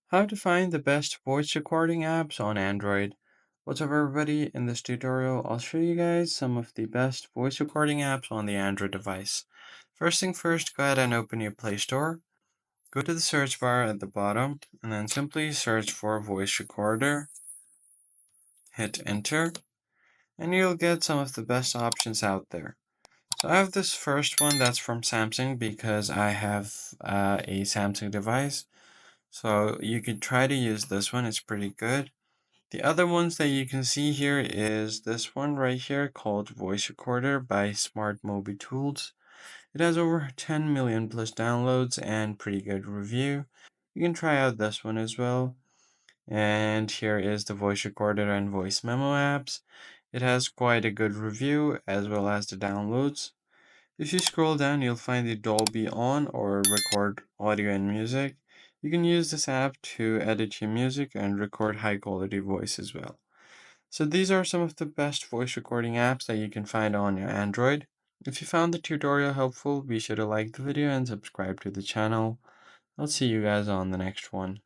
How to find the best voice recording apps on Android. What's up everybody, in this tutorial I'll show you guys some of the best voice recording apps on the Android device. First thing first, go ahead and open your Play Store. Go to the search bar at the bottom and then simply search for voice recorder. Hit enter and you'll get some of the best options out there. So I have this first one that's from Samsung because I have a Samsung device. So you can try to use this one, it's pretty good. The other ones that you can see here is this one right here called Voice Recorder by Smart Mobi Tools. It has over 10 million plus downloads and pretty good review. You can try out this one as well. And here is the Voice Recorder and Voice Memo apps. It has quite a good review as well as the downloads. If you scroll down, you'll find the Dolby On or record audio and music. You can use this app to edit your music and record high quality voice as well. So these are some of the best voice recording apps that you can find on your Android. If you found the tutorial helpful, be sure to like the video and subscribe to the channel. I'll see you guys on the next one.